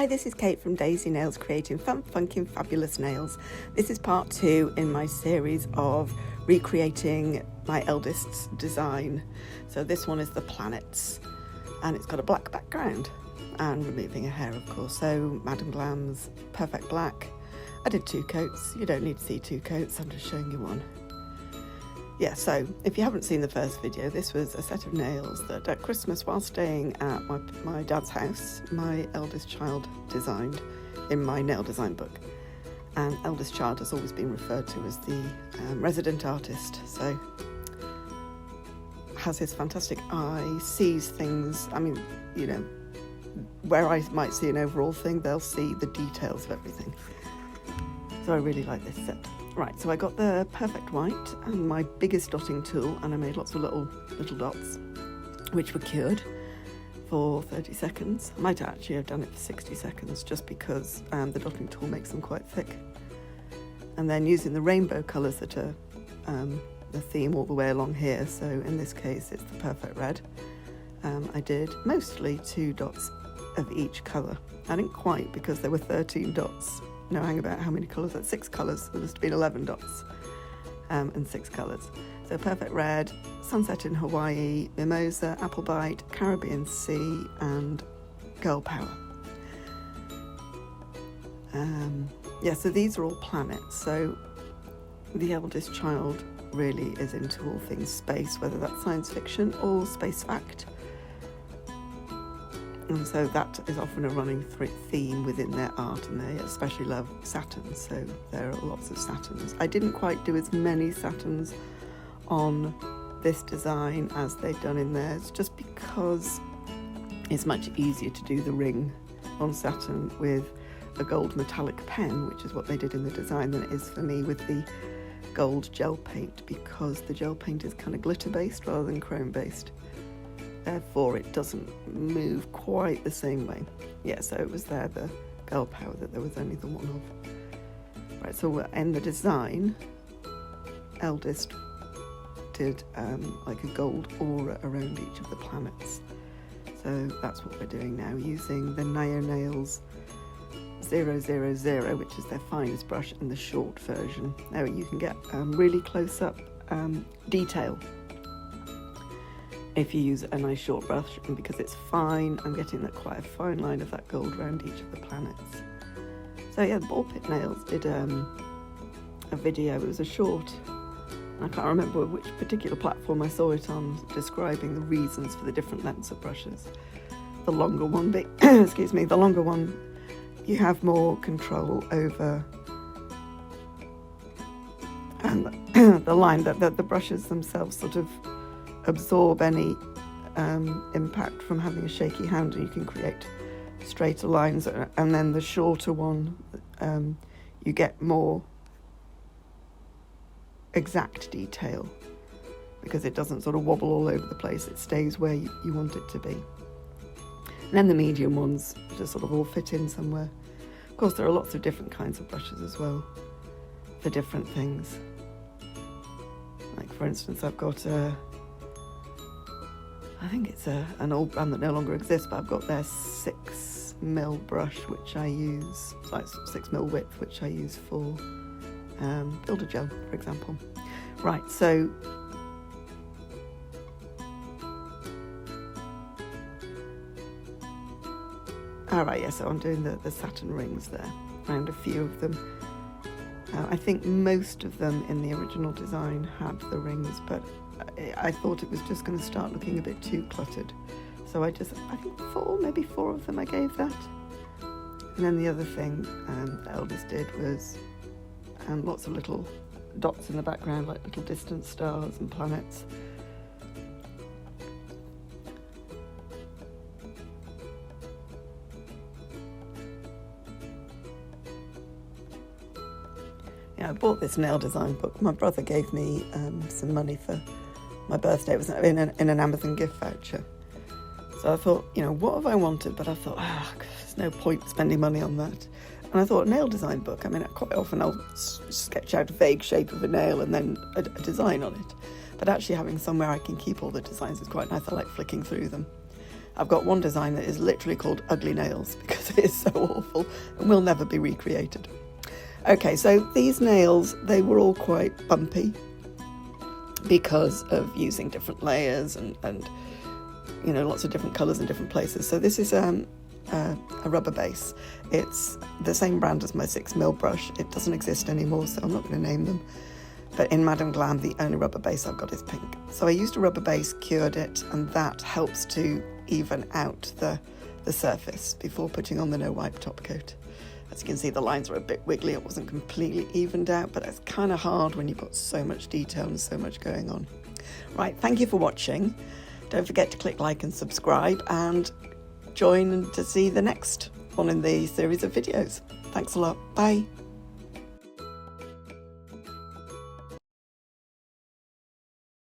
Hi, this is Kate from Daisy Nails, creating fun, funky and fabulous nails. This is part 2 in my series of recreating my eldest's design. So this one is the planets, and it's got a black background and removing a hair, of course. So Madam Glam's perfect black. I did 2 coats. You don't need to see 2 coats, I'm just showing you one. Yeah, so if you haven't seen the first video, this was a set of nails that at Christmas, while staying at my dad's house, my eldest child designed in my nail design book. And eldest child has always been referred to as the resident artist, so has his fantastic eye, sees things. I mean, you know, where I might see an overall thing, they'll see the details of everything. So I really like this set. Right, so I got the perfect white and my biggest dotting tool, and I made lots of little dots, which were cured for 30 seconds. I might actually have done it for 60 seconds, just because the dotting tool makes them quite thick. And then using the rainbow colours that are the theme all the way along here, so in this case it's the perfect red. I did mostly 2 dots of each colour. I didn't quite, because there were 13 dots. No, hang about how many colours. That's 6 colours. There must have been 11 dots and 6 colours. So perfect red, sunset in Hawaii, mimosa, apple bite, Caribbean sea, and girl power. Yeah, so these are all planets. So the eldest child really is into all things space, whether that's science fiction or space fact. And so that is often a running theme within their art, and they especially love Saturn, so there are lots of Saturns. I didn't quite do as many Saturns on this design as they've done in theirs, just because it's much easier to do the ring on Saturn with a gold metallic pen, which is what they did in the design, than it is for me with the gold gel paint, because the gel paint is kind of glitter based rather than chrome based. Therefore it doesn't move quite the same way. Yeah, so it was there, the girl power, that there was only the one of. Right, so in the design, eldest did like a gold aura around each of the planets. So that's what we're doing now, using the Nyo Nails 000, which is their finest brush, and the short version. Now you can get really close up detail if you use a nice short brush, and because it's fine, I'm getting that quite a fine line of that gold around each of the planets. So yeah, the Ball Pit Nails did a video. It was a short, I can't remember which particular platform I saw it on, describing the reasons for the different lengths of brushes. The longer one, excuse me, the longer one, you have more control over, and the line that the brushes themselves sort of absorb any impact from having a shaky hand, and you can create straighter lines. And then the shorter one, you get more exact detail, because it doesn't sort of wobble all over the place, it stays where you want it to be. And then the medium ones just sort of all fit in somewhere. Of course, there are lots of different kinds of brushes as well for different things. Like for instance, I've got I think it's an old brand that no longer exists, but I've got their 6mm brush, which I use, it's like 6mm width, which I use for builder gel, for example. Right, so alright, yeah, so I'm doing the Saturn rings there, around a few of them. I think most of them in the original design had the rings, but I thought it was just going to start looking a bit too cluttered. So I think maybe 4 of them I gave that. And then the other thing the eldest did was lots of little dots in the background, like little distant stars and planets. Yeah, I bought this nail design book. My brother gave me some money for my birthday. It was in an Amazon gift voucher. So I thought, you know, what have I wanted? But I thought, there's no point spending money on that. And I thought, a nail design book. I mean, quite often I'll sketch out a vague shape of a nail and then a design on it. But actually having somewhere I can keep all the designs is quite nice. I like flicking through them. I've got one design that is literally called Ugly Nails because it is so awful and will never be recreated. Okay, so these nails, they were all quite bumpy because of using different layers and you know, lots of different colours in different places. So this is a rubber base. It's the same brand as my 6mm brush. It doesn't exist anymore, so I'm not going to name them. But in Madam Glam, the only rubber base I've got is pink. So I used a rubber base, cured it, and that helps to even out the surface before putting on the no wipe top coat. As you can see, the lines are a bit wiggly. It wasn't completely evened out, but it's kind of hard when you've got so much detail and so much going on. Right, thank you for watching. Don't forget to click like and subscribe and join to see the next one in the series of videos. Thanks a lot. Bye.